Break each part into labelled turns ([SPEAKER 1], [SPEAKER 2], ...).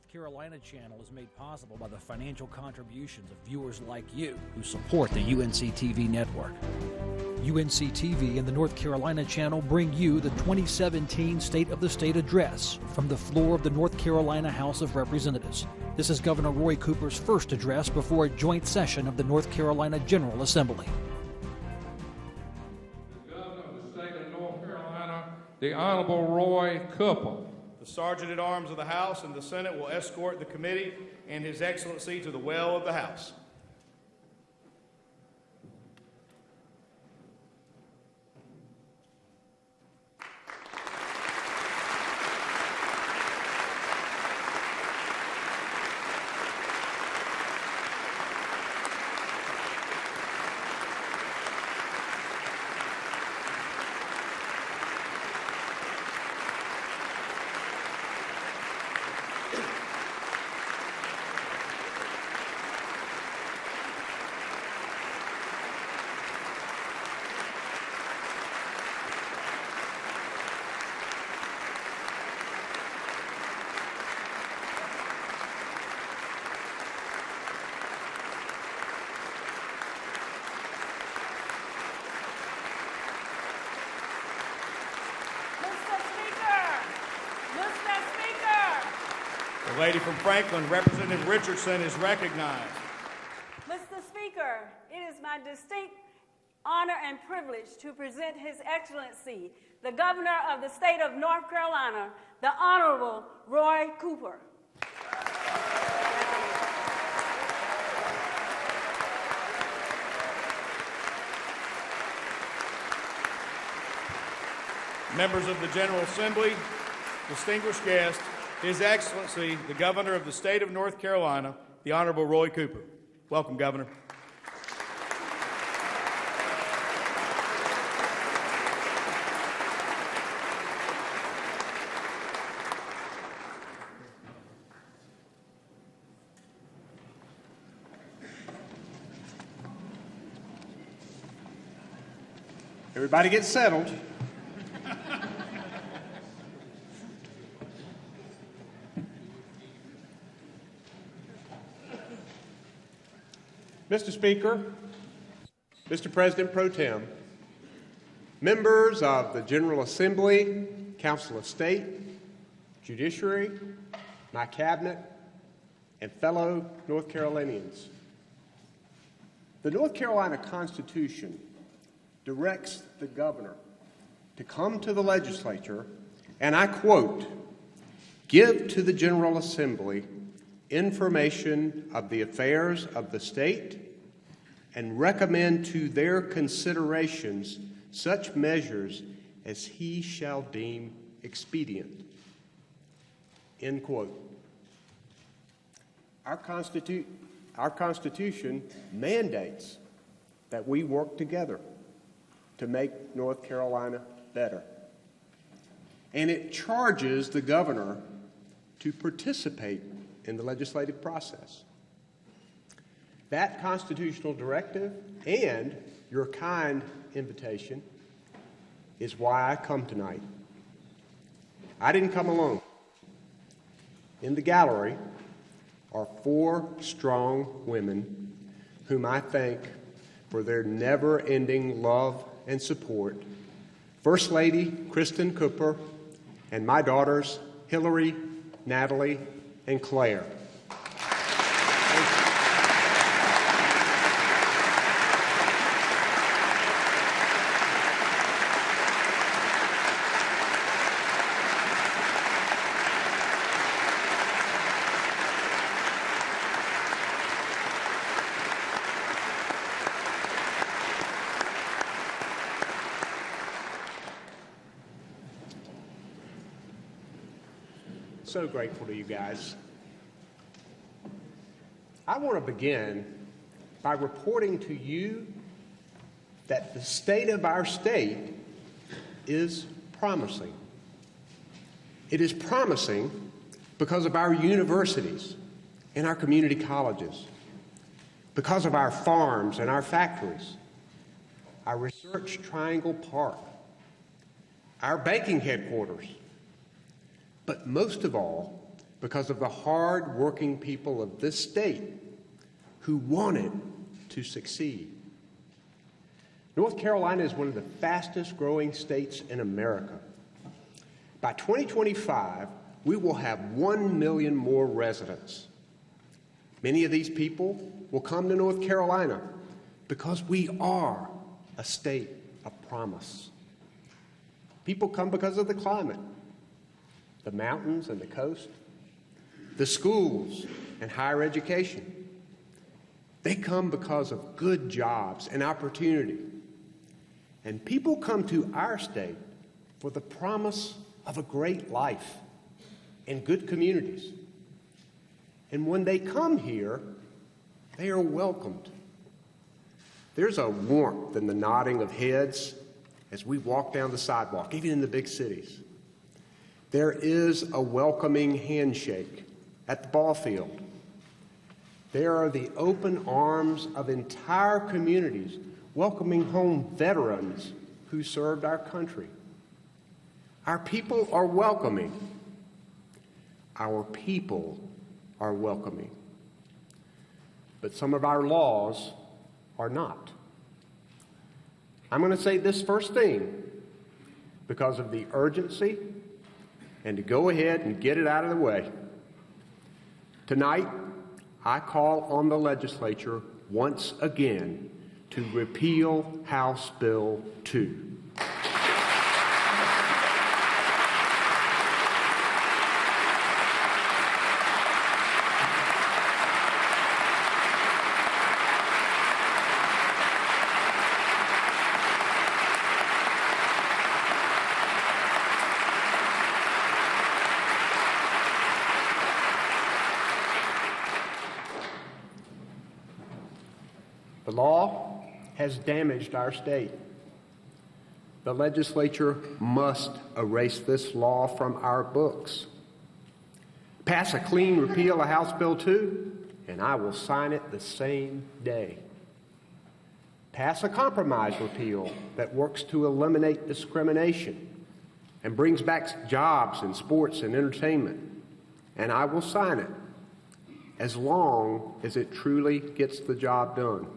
[SPEAKER 1] North Carolina channel is made possible by the financial contributions of viewers like you who support the UNC TV network. UNC TV and the North Carolina channel bring you the 2017 State of the State Address from the floor of the North Carolina House of Representatives. This is Governor Roy Cooper's first address before a joint session of the North Carolina General Assembly.
[SPEAKER 2] The Governor of the State of North Carolina, the Honorable Roy Cooper.
[SPEAKER 3] The Sergeant-at-Arms of the House and the Senate will escort the committee and His Excellency to the well of the House. The lady from Franklin, Representative Richardson, is recognized.
[SPEAKER 4] Mr. Speaker, it is my distinct honor and privilege to present His Excellency, the Governor of the State of North Carolina, the Honorable Roy Cooper.
[SPEAKER 3] Members of the General Assembly, distinguished guests, His Excellency, the Governor of the State of North Carolina, the Honorable Roy Cooper. Welcome, Governor.
[SPEAKER 5] Everybody get settled. Mr. Speaker, Mr. President Pro Tem, members of the General Assembly, Council of State, Judiciary, my cabinet, and fellow North Carolinians. The North Carolina Constitution directs the governor to come to the legislature, and I quote, "Give to the General Assembly information of the affairs of the state and recommend to their considerations such measures as he shall deem expedient." End quote. Our Constitution mandates that we work together to make North Carolina better. And it charges the governor to participate in the legislative process. That constitutional directive and your kind invitation is why I come tonight. I didn't come alone. In the gallery are 4 strong women whom I thank for their never-ending love and support. First Lady Kristen Cooper and my daughters Hillary, Natalie, and Claire. So grateful to you guys. I want to begin by reporting to you that the state of our state is promising. It is promising because of our universities and our community colleges, because of our farms and our factories, our Research Triangle Park, our banking headquarters, but most of all, because of the hard-working people of this state who wanted to succeed. North Carolina is one of the fastest-growing states in America. By 2025, we will have 1 million more residents. Many of these people will come to North Carolina because we are a state of promise. People come because of the climate, the mountains and the coast, the schools and higher education. They come because of good jobs and opportunity. And people come to our state for the promise of a great life and good communities. And when they come here, they are welcomed. There's a warmth in the nodding of heads as we walk down the sidewalk, even in the big cities. There is a welcoming handshake at the ball field. There are the open arms of entire communities welcoming home veterans who served our country. Our people are welcoming. Our people are welcoming. But some of our laws are not. I'm going to say this first thing because of the urgency and to go ahead and get it out of the way. Tonight, I call on the legislature once again to repeal House Bill 2. The law has damaged our state. The legislature must erase this law from our books. Pass a clean repeal of House Bill 2, and I will sign it the same day. Pass a compromise repeal that works to eliminate discrimination and brings back jobs in sports and entertainment, and I will sign it as long as it truly gets the job done.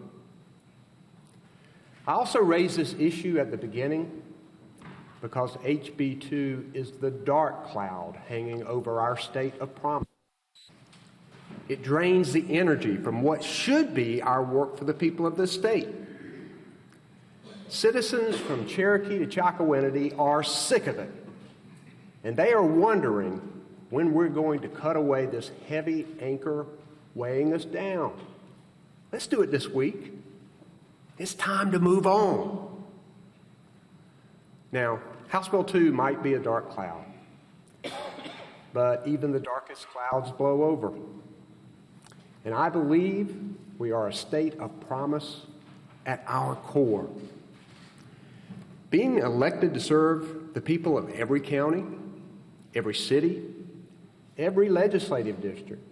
[SPEAKER 5] I also raised this issue at the beginning because HB 2 is the dark cloud hanging over our state of promise. It drains the energy from what should be our work for the people of this state. Citizens from Cherokee to Chocowinity are sick of it, and they are wondering when we're going to cut away this heavy anchor weighing us down. Let's do it this week. It's time to move on. Now, House Bill 2 might be a dark cloud, but even the darkest clouds blow over. And I believe we are a state of promise at our core. Being elected to serve the people of every county, every city, every legislative district,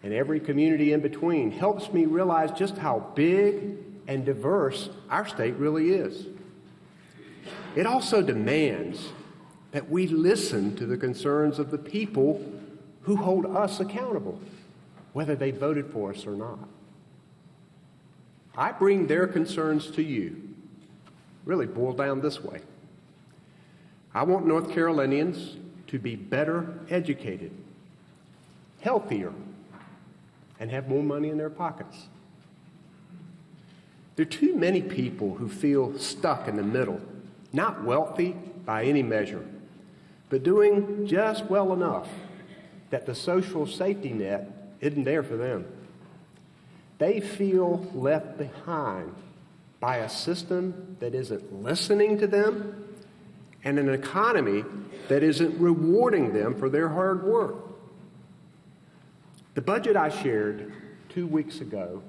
[SPEAKER 5] and every community in between helps me realize just how big and diverse our state really is. It also demands that we listen to the concerns of the people who hold us accountable, whether they voted for us or not. I bring their concerns to you, really boiled down this way. I want North Carolinians to be better educated, healthier, and have more money in their pockets. There are too many people who feel stuck in the middle, not wealthy by any measure, but doing just well enough that the social safety net isn't there for them. They feel left behind by a system that isn't listening to them and an economy that isn't rewarding them for their hard work. The budget I shared 2 weeks ago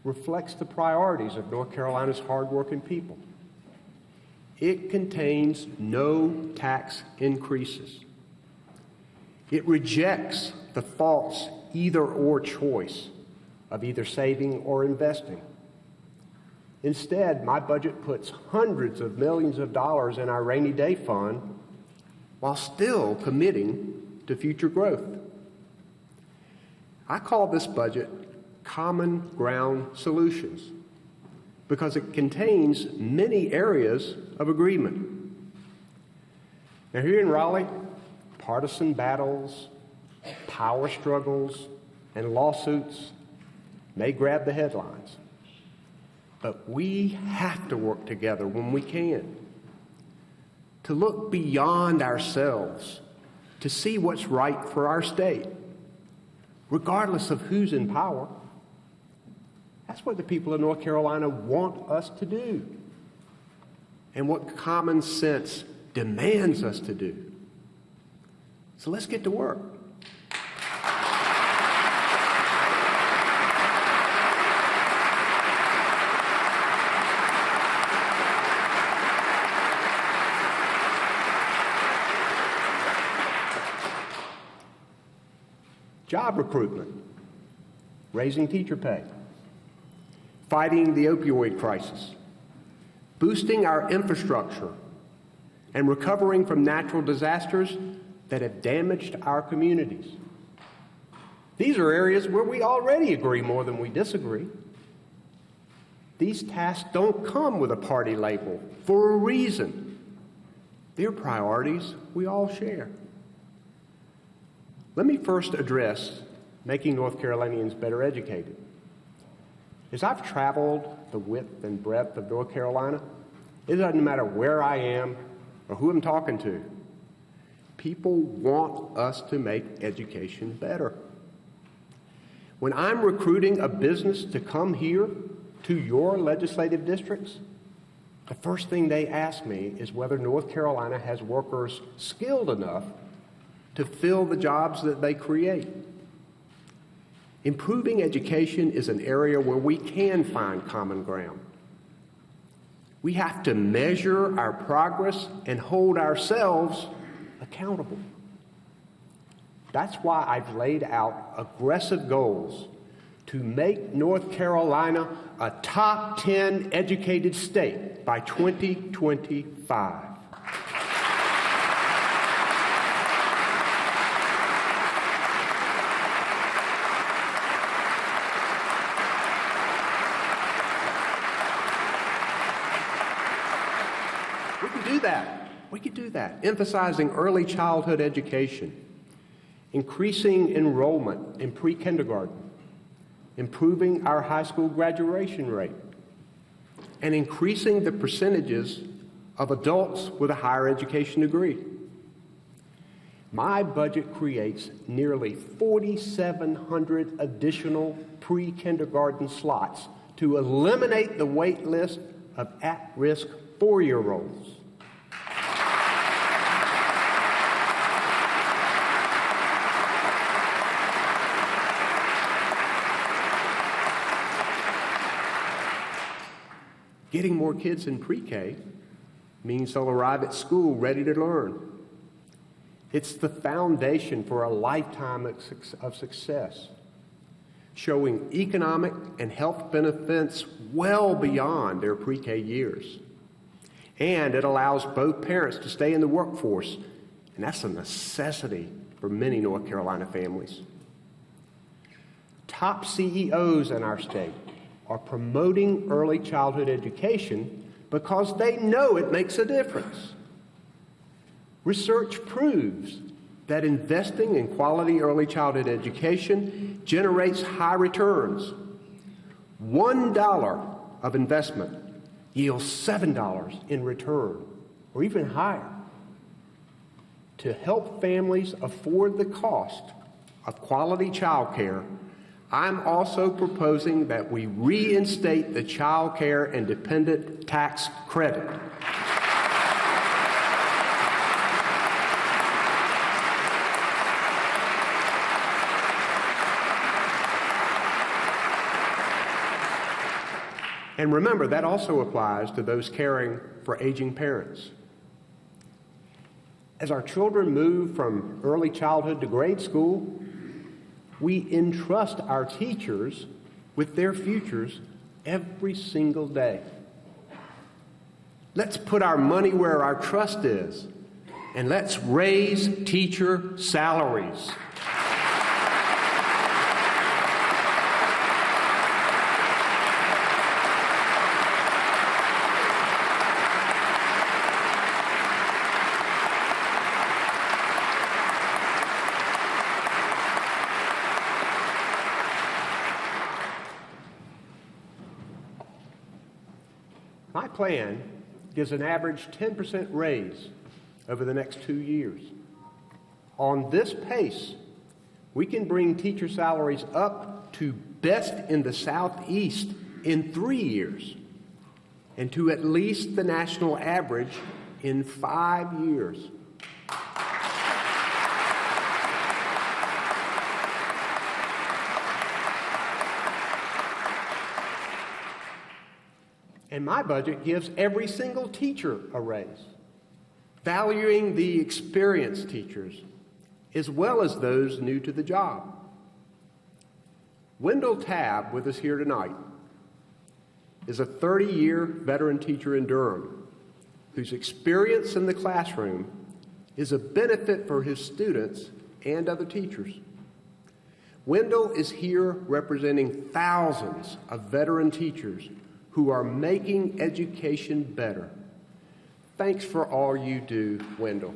[SPEAKER 5] reflects the priorities of North Carolina's hardworking people. It contains no tax increases. It rejects the false either-or choice of either saving or investing. Instead, my budget puts hundreds of millions of dollars in our rainy day fund while still committing to future growth. I call this budget Common Ground Solutions because it contains many areas of agreement. Now, here in Raleigh, partisan battles, power struggles, and lawsuits may grab the headlines. But we have to work together when we can, to look beyond ourselves, to see what's right for our state, regardless of who's in power. That's what the people of North Carolina want us to do, and what common sense demands us to do. So let's get to work. Job recruitment, raising teacher pay, fighting the opioid crisis, boosting our infrastructure, and recovering from natural disasters that have damaged our communities. These are areas where we already agree more than we disagree. These tasks don't come with a party label for a reason. They're priorities we all share. Let me first address making North Carolinians better educated. As I've traveled the width and breadth of North Carolina, it doesn't matter where I am or who I'm talking to. People want us to make education better. When I'm recruiting a business to come here to your legislative districts, the first thing they ask me is whether North Carolina has workers skilled enough to fill the jobs that they create. Improving education is an area where we can find common ground. We have to measure our progress and hold ourselves accountable. That's why I've laid out aggressive goals to make North Carolina a top 10 educated state by 2025. We could do that, emphasizing early childhood education, increasing enrollment in pre-kindergarten, improving our high school graduation rate, and increasing the percentages of adults with a higher education degree. My budget creates nearly 4,700 additional pre-kindergarten slots to eliminate the wait list of at-risk 4-year-olds. Getting more kids in pre-K means they'll arrive at school ready to learn. It's the foundation for a lifetime of success, showing economic and health benefits well beyond their pre-K years. And it allows both parents to stay in the workforce, and that's a necessity for many North Carolina families. Top CEOs in our state are promoting early childhood education because they know it makes a difference. Research proves that investing in quality early childhood education generates high returns. $1 of investment yields $7 in return, or even higher. To help families afford the cost of quality child care, I'm also proposing that we reinstate the Child Care and Dependent Tax Credit. And remember, that also applies to those caring for aging parents. As our children move from early childhood to grade school, we entrust our teachers with their futures every single day. Let's put our money where our trust is, and let's raise teacher salaries. plan gives an average 10% raise over the next 2 years. On this pace, we can bring teacher salaries up to best in the Southeast in 3 years and to at least the national average in 5 years. And my budget gives every single teacher a raise, valuing the experienced teachers as well as those new to the job. Wendell Tabb, with us here tonight, is a 30-year veteran teacher in Durham whose experience in the classroom is a benefit for his students and other teachers. Wendell is here representing thousands of veteran teachers who are making education better. Thanks for all you do, Wendell.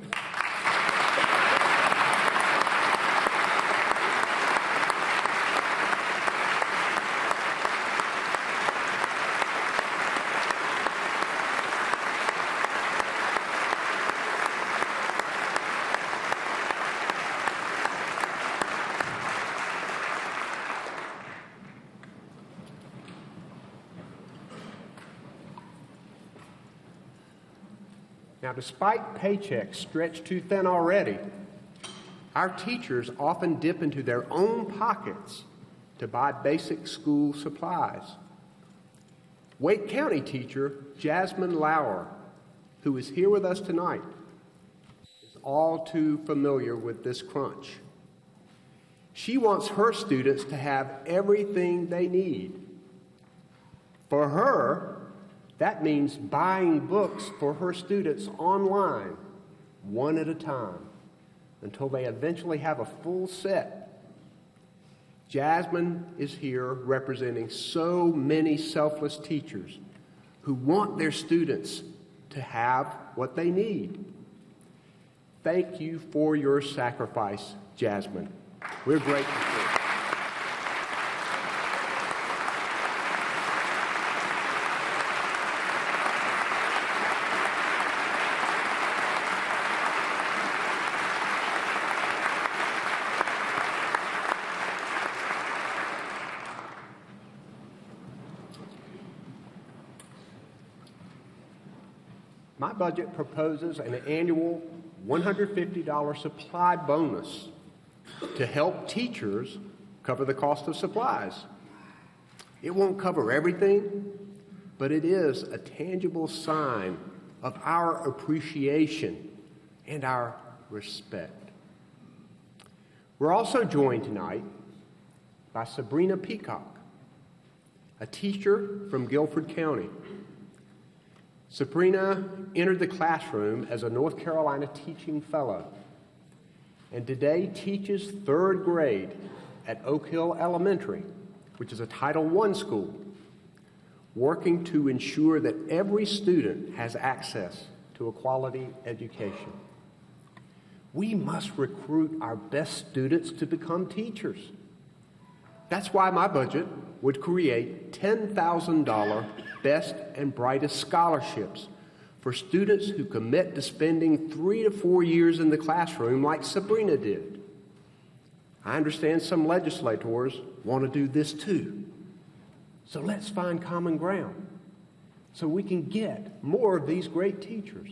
[SPEAKER 5] Now, despite paychecks stretched too thin already, our teachers often dip into their own pockets to buy basic school supplies. Wake County teacher Jasmine Lauer, who is here with us tonight, is all too familiar with this crunch. She wants her students to have everything they need. For her, that means buying books for her students online, one at a time, until they eventually have a full set. Jasmine is here representing so many selfless teachers who want their students to have what they need. Thank you for your sacrifice, Jasmine. We're grateful for it. My budget proposes an annual $150 supply bonus to help teachers cover the cost of supplies. It won't cover everything, but it is a tangible sign of our appreciation and our respect. We're also joined tonight by Sabrina Peacock, a teacher from Guilford County. Sabrina entered the classroom as a North Carolina Teaching Fellow and today teaches 3rd grade at Oak Hill Elementary, which is a Title I school, working to ensure that every student has access to a quality education. We must recruit our best students to become teachers. That's why my budget would create $10,000 Best and Brightest scholarships for students who commit to spending 3 to 4 years in the classroom like Sabrina did. I understand some legislators want to do this too. So let's find common ground so we can get more of these great teachers.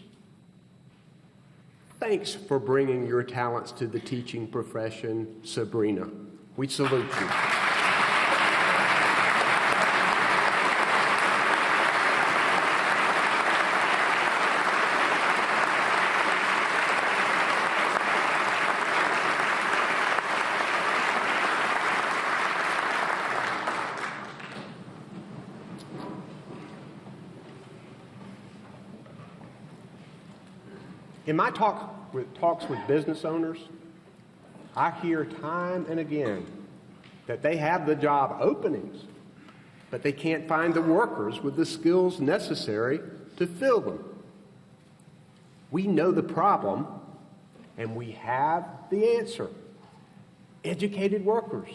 [SPEAKER 5] Thanks for bringing your talents to the teaching profession, Sabrina. We salute you. In my talks with business owners, I hear time and again that they have the job openings, but they can't find the workers with the skills necessary to fill them. We know the problem, and we have the answer. Educated workers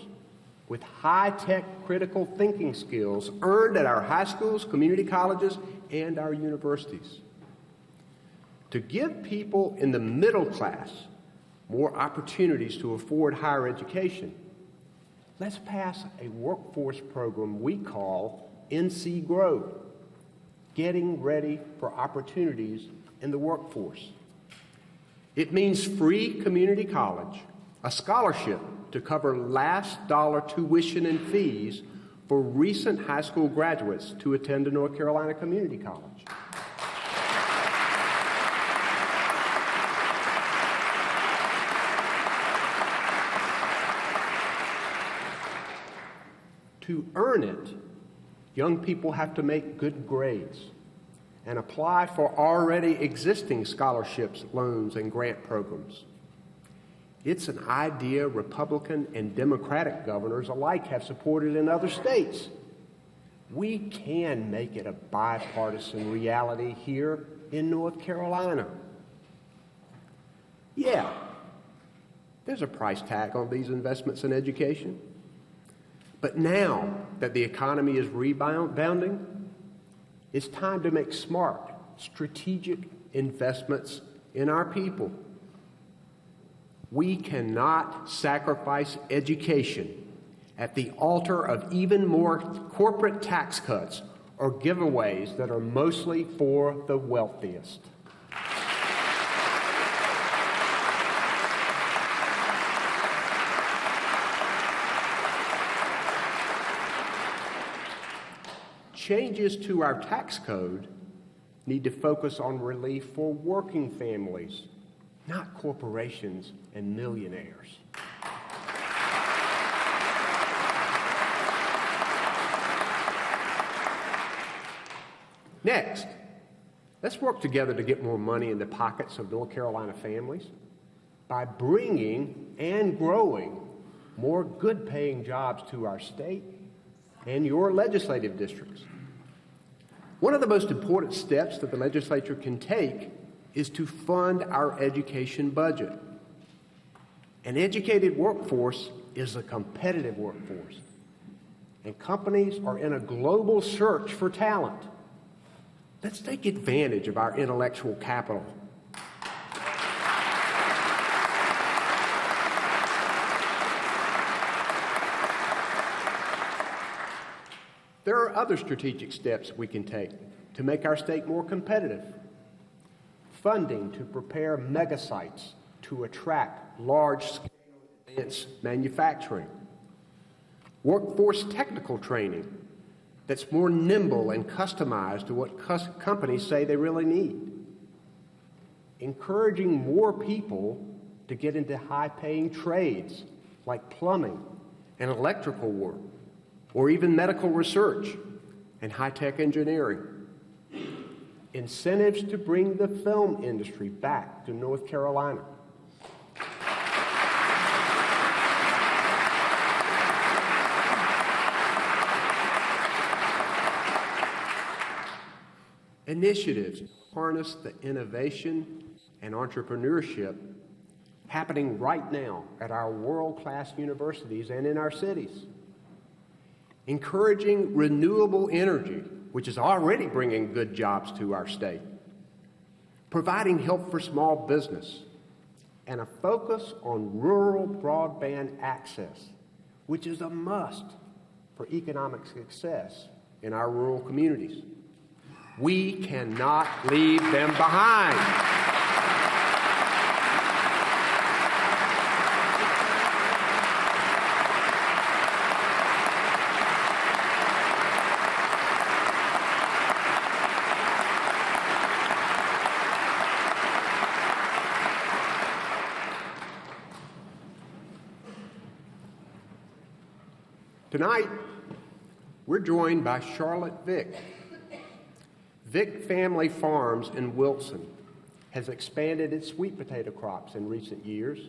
[SPEAKER 5] with high-tech critical thinking skills earned at our high schools, community colleges, and our universities. To give people in the middle class more opportunities to afford higher education, let's pass a workforce program we call NC Grow, Getting Ready for Opportunities in the Workforce. It means free community college, a scholarship to cover last dollar tuition and fees for recent high school graduates to attend a North Carolina community college. To earn it, young people have to make good grades and apply for already existing scholarships, loans, and grant programs. It's an idea Republican and Democratic governors alike have supported in other states. We can make it a bipartisan reality here in North Carolina. Yeah, there's a price tag on these investments in education. But now that the economy is rebounding, it's time to make smart, strategic investments in our people. We cannot sacrifice education at the altar of even more corporate tax cuts or giveaways that are mostly for the wealthiest. Changes to our tax code need to focus on relief for working families, not corporations and millionaires. Next, let's work together to get more money in the pockets of North Carolina families by bringing and growing more good-paying jobs to our state and your legislative districts. One of the most important steps that the legislature can take is to fund our education budget. An educated workforce is a competitive workforce, and companies are in a global search for talent. Let's take advantage of our intellectual capital. There are other strategic steps we can take to make our state more competitive. Funding to prepare megasites to attract large-scale advanced manufacturing. Workforce technical training that's more nimble and customized to what companies say they really need. Encouraging more people to get into high-paying trades like plumbing and electrical work, or even medical research and high-tech engineering. Incentives to bring the film industry back to North Carolina. Initiatives to harness the innovation and entrepreneurship happening right now at our world-class universities and in our cities. Encouraging renewable energy, which is already bringing good jobs to our state. Providing help for small business, and a focus on rural broadband access, which is a must for economic success in our rural communities. We cannot leave them behind. Tonight, we're joined by Charlotte Vick. Vick Family Farms in Wilson has expanded its sweet potato crops in recent years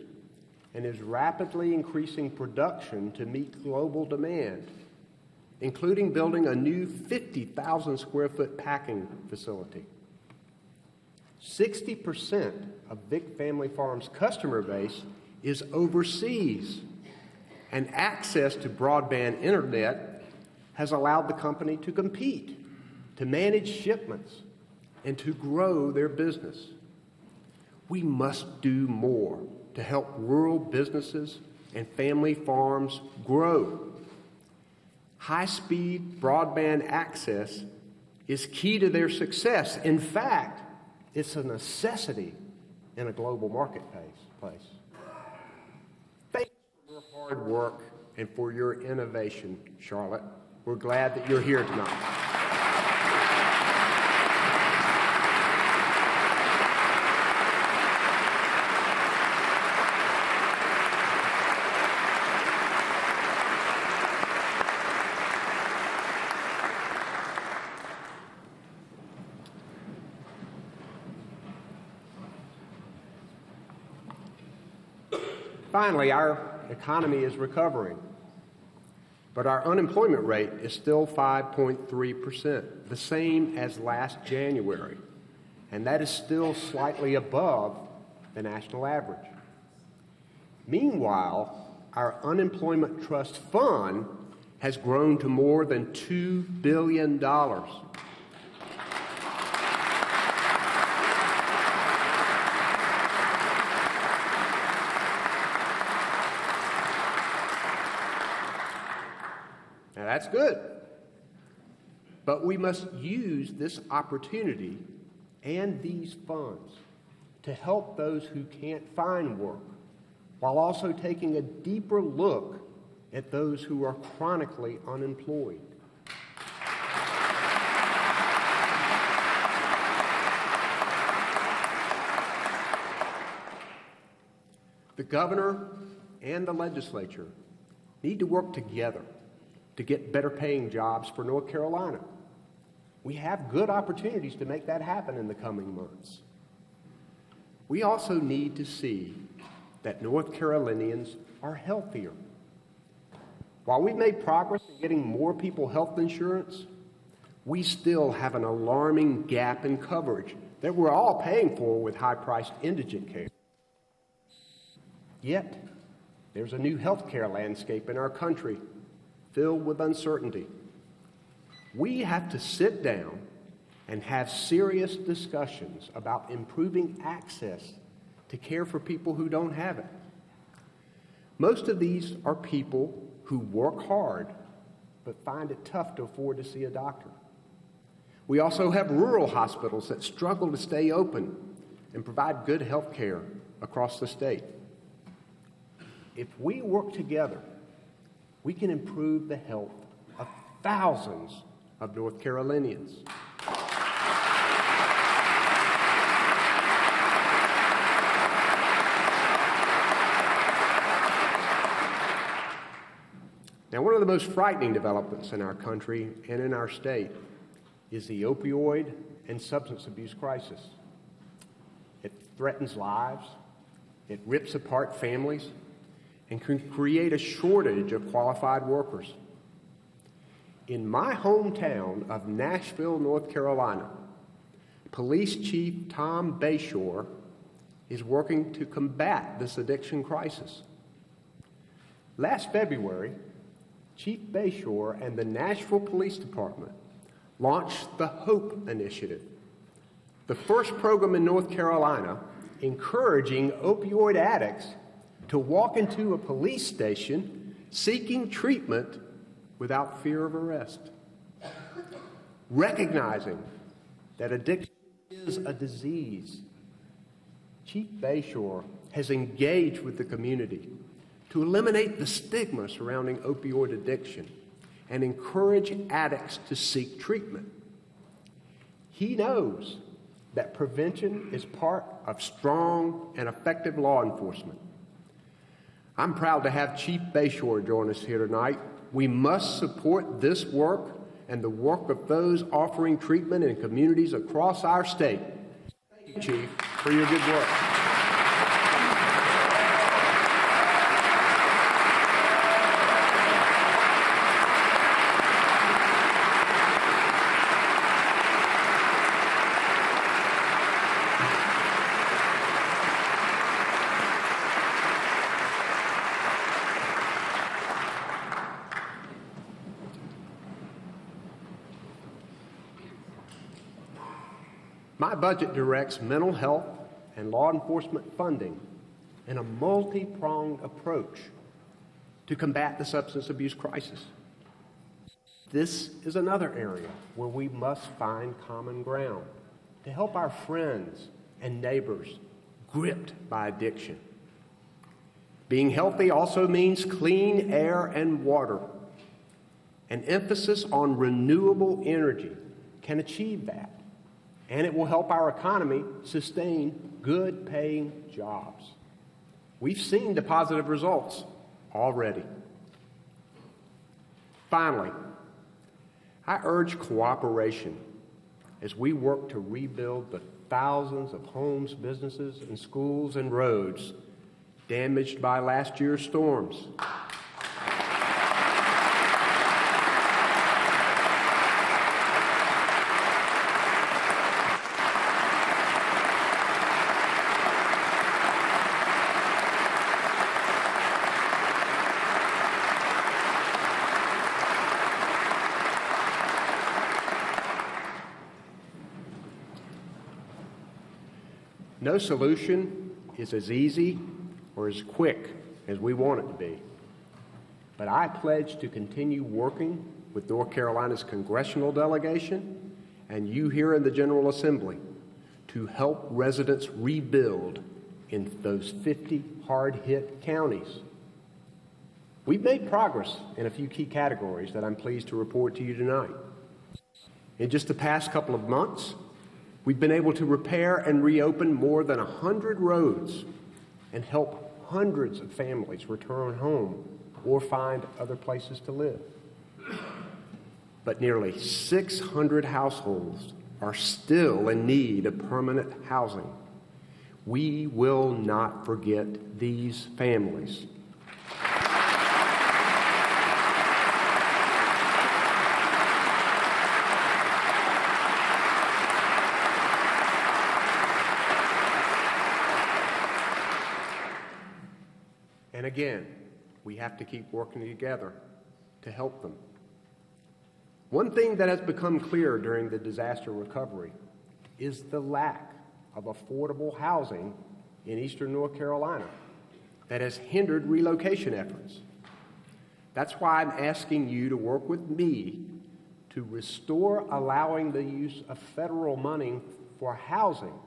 [SPEAKER 5] and is rapidly increasing production to meet global demand, including building a new 50,000 square foot packing facility. 60% of Vick Family Farms' customer base is overseas, and access to broadband internet has allowed the company to compete to manage shipments, and to grow their business. We must do more to help rural businesses and family farms grow. High-speed broadband access is key to their success. In fact, it's a necessity in a global marketplace. Thank you for your hard work and for your innovation, Charlotte. We're glad that you're here tonight. Finally, our economy is recovering, but our unemployment rate is still 5.3%, the same as last January, and that is still slightly above the national average. Meanwhile, our unemployment trust fund has grown to more than $2 billion. Now, that's good, but we must use this opportunity and these funds to help those who can't find work, while also taking a deeper look at those who are chronically unemployed. The governor and the legislature need to work together to get better paying jobs for North Carolina. We have good opportunities to make that happen in the coming months. We also need to see that North Carolinians are healthier. While we've made progress in getting more people health insurance, we still have an alarming gap in coverage that we're all paying for with high-priced indigent care. Yet, there's a new health care landscape in our country filled with uncertainty. We have to sit down and have serious discussions about improving access to care for people who don't have it. Most of these are people who work hard but find it tough to afford to see a doctor. We also have rural hospitals that struggle to stay open and provide good health care across the state. If we work together, we can improve the health of thousands of North Carolinians. Now, one of the most frightening developments in our country and in our state is the opioid and substance abuse crisis. It threatens lives, it rips apart families, and can create a shortage of qualified workers. In my hometown of Nashville, North Carolina, Police Chief Tom Bayshore is working to combat this addiction crisis. Last February, Chief Bayshore and the Nashville Police Department launched the HOPE Initiative, the first program in North Carolina encouraging opioid addicts to walk into a police station seeking treatment without fear of arrest. Recognizing that addiction is a disease, Chief Bayshore has engaged with the community to eliminate the stigma surrounding opioid addiction and encourage addicts to seek treatment. He knows that prevention is part of strong and effective law enforcement. I'm proud to have Chief Bayshore join us here tonight. We must support this work and the work of those offering treatment in communities across our state. Thank you, Chief, for your good work. My budget directs mental health and law enforcement funding in a multi-pronged approach to combat the substance abuse crisis. This is another area where we must find common ground to help our friends and neighbors gripped by addiction. Being healthy also means clean air and water. An emphasis on renewable energy can achieve that, and it will help our economy sustain good-paying jobs. We've seen the positive results already. Finally, I urge cooperation as we work to rebuild the thousands of homes, businesses, and schools and roads damaged by last year's storms. No solution is as easy or as quick as we want it to be. But I pledge to continue working with North Carolina's congressional delegation and you here in the General Assembly to help residents rebuild in those 50 hard-hit counties. We've made progress in a few key categories that I'm pleased to report to you tonight. In just the past couple of months, we've been able to repair and reopen more than 100 roads and help hundreds of families return home or find other places to live. But nearly 600 households are still in need of permanent housing. We will not forget these families. And again, we have to keep working together to help them. One thing that has become clear during the disaster recovery is the lack of affordable housing in eastern North Carolina that has hindered relocation efforts. That's why I'm asking you to work with me to restore allowing the use of federal money for housing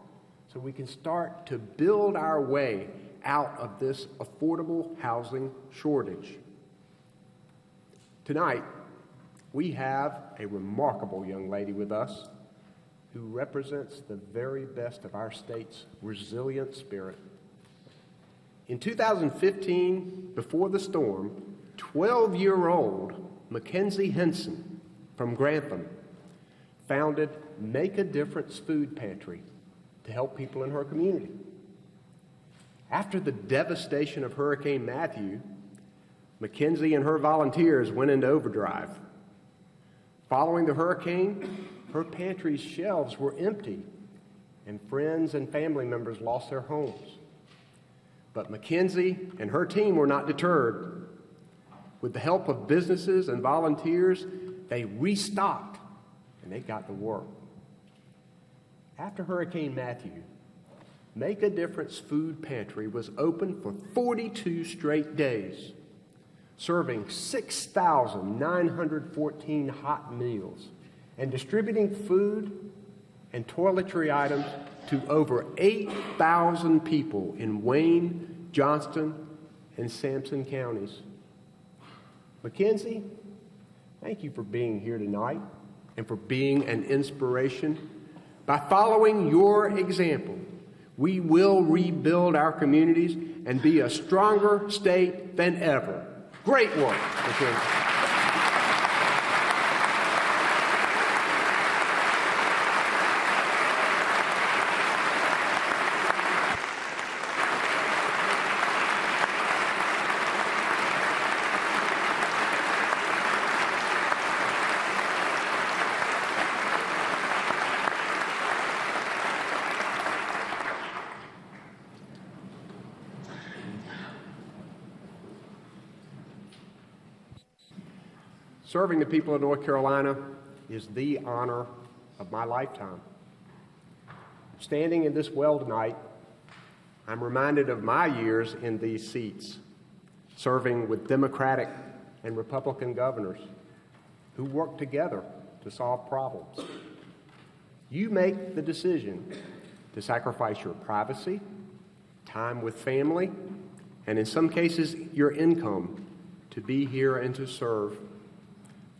[SPEAKER 5] so we can start to build our way out of this affordable housing shortage. Tonight, we have a remarkable young lady with us who represents the very best of our state's resilient spirit. In 2015, before the storm, 12-year-old Mackenzie Henson from Grantham founded Make a Difference Food Pantry to help people in her community. After the devastation of Hurricane Matthew, Mackenzie and her volunteers went into overdrive. Following the hurricane, her pantry's shelves were empty, and friends and family members lost their homes. But Mackenzie and her team were not deterred. With the help of businesses and volunteers, they restocked, and they got to work. After Hurricane Matthew, Make a Difference Food Pantry was open for 42 straight days, serving 6,914 hot meals and distributing food and toiletry items to over 8,000 people in Wayne, Johnston, and Sampson counties. Mackenzie, thank you for being here tonight and for being an inspiration. By following your example, we will rebuild our communities and be a stronger state than ever. Great work, Mackenzie. Serving the people of North Carolina is the honor of my lifetime. Standing in this well tonight, I'm reminded of my years in these seats, serving with Democratic and Republican governors who worked together to solve problems. You make the decision to sacrifice your privacy, time with family, and in some cases, your income to be here and to serve.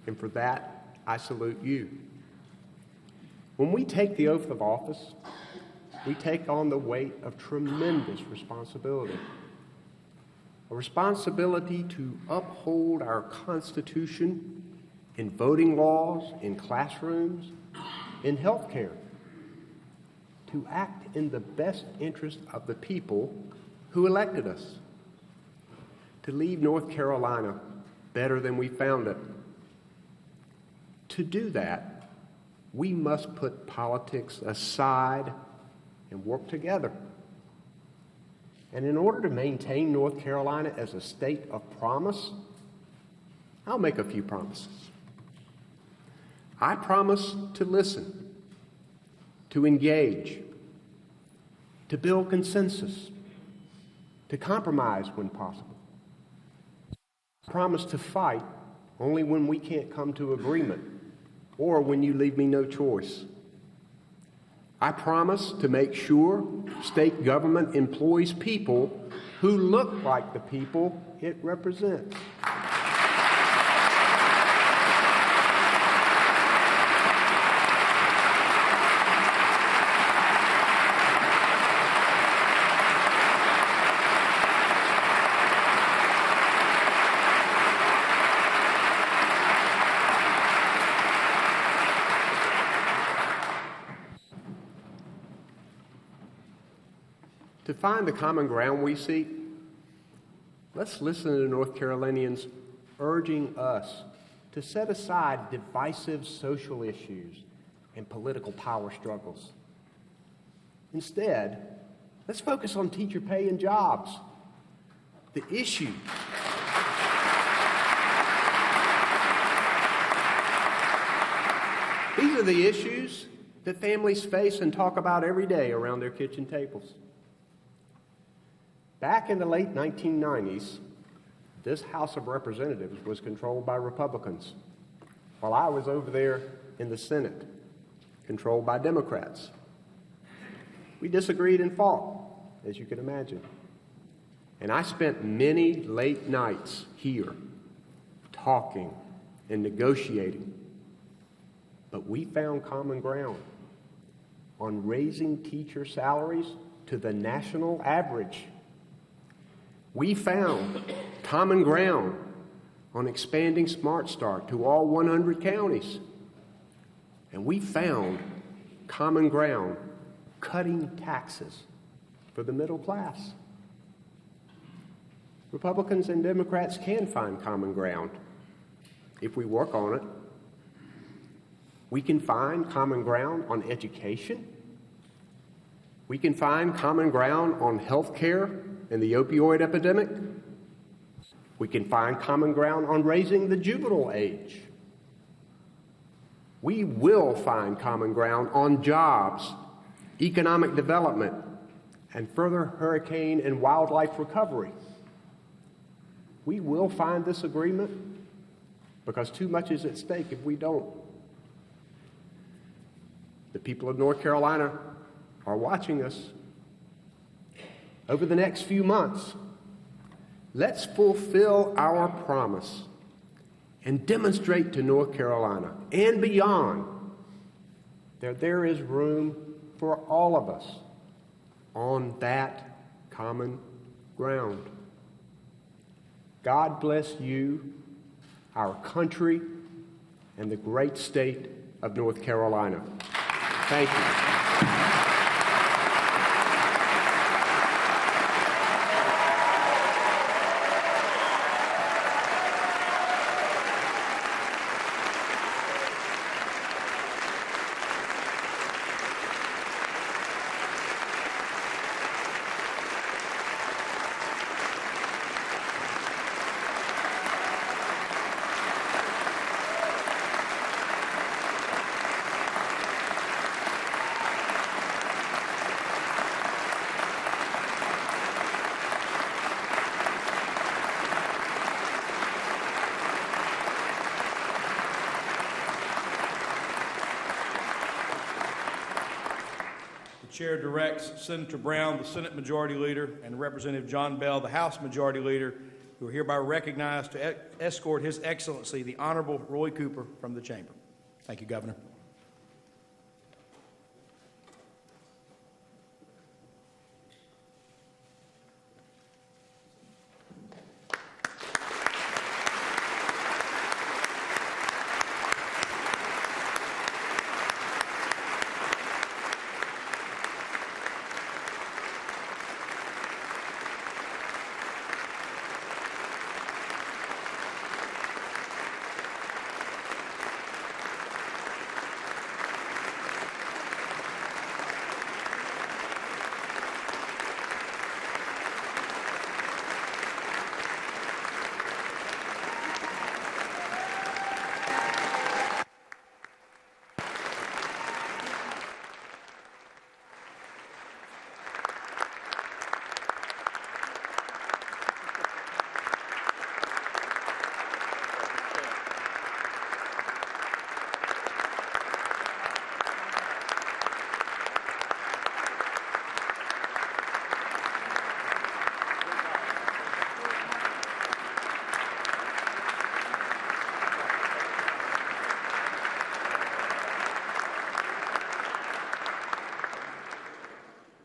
[SPEAKER 5] And for that, I salute you. When we take the oath of office, we take on the weight of tremendous responsibility. A responsibility to uphold our Constitution in voting laws, in classrooms, in health care. To act in the best interest of the people who elected us. To leave North Carolina better than we found it. To do that, we must put politics aside and work together. And in order to maintain North Carolina as a state of promise, I'll make a few promises. I promise to listen, to engage, to build consensus, to compromise when possible. I promise to fight only when we can't come to agreement or when you leave me no choice. I promise to make sure state government employs people who look like the people it represents. To find the common ground we seek, let's listen to North Carolinians urging us to set aside divisive social issues and political power struggles. Instead, let's focus on teacher pay and jobs, the issue. These are the issues that families face and talk about every day around their kitchen tables. Back in the late 1990s, this House of Representatives was controlled by Republicans, while I was over there in the Senate, controlled by Democrats. We disagreed and fought, as you can imagine. And I spent many late nights here, talking and negotiating. But we found common ground on raising teacher salaries to the national average. We found common ground on expanding Smart Start to all 100 counties. And we found common ground cutting taxes for the middle class. Republicans and Democrats can find common ground if we work on it. We can find common ground on education. We can find common ground on health care and the opioid epidemic. We can find common ground on raising the juvenile age. We will find common ground on jobs, economic development, and further hurricane and wildlife recovery. We will find this agreement because too much is at stake if we don't. The people of North Carolina are watching us. Over the next few months, let's fulfill our promise and demonstrate to North Carolina and beyond that there is room for all of us on that common ground. God bless you, our country, and the great state of North Carolina. Thank you.
[SPEAKER 3] Chair directs Senator Brown, the Senate Majority Leader, and Representative John Bell, the House Majority Leader, who are hereby recognized to escort His Excellency, the Honorable Roy Cooper, from the chamber. Thank you, Governor.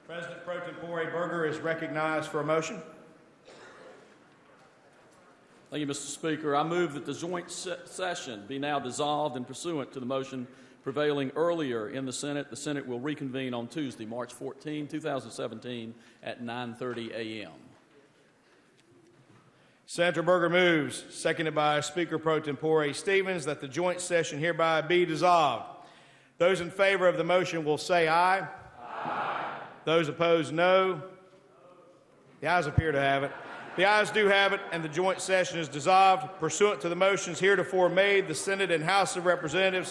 [SPEAKER 3] President Pro Tempore Berger is recognized for a motion.
[SPEAKER 6] Thank you, Mr. Speaker. I move that the joint session be now dissolved, and pursuant to the motion prevailing earlier in the Senate will reconvene on Tuesday, March 14, 2017 at 9:30 a.m.
[SPEAKER 3] Senator Berger moves, seconded by Speaker Pro Tempore Stevens, that the joint session hereby be dissolved. Those in favor of the motion will say aye. Aye. Those opposed, no. The ayes appear to have it. The ayes do have it, and the joint session is dissolved. Pursuant to the motions heretofore made, the Senate and House of Representatives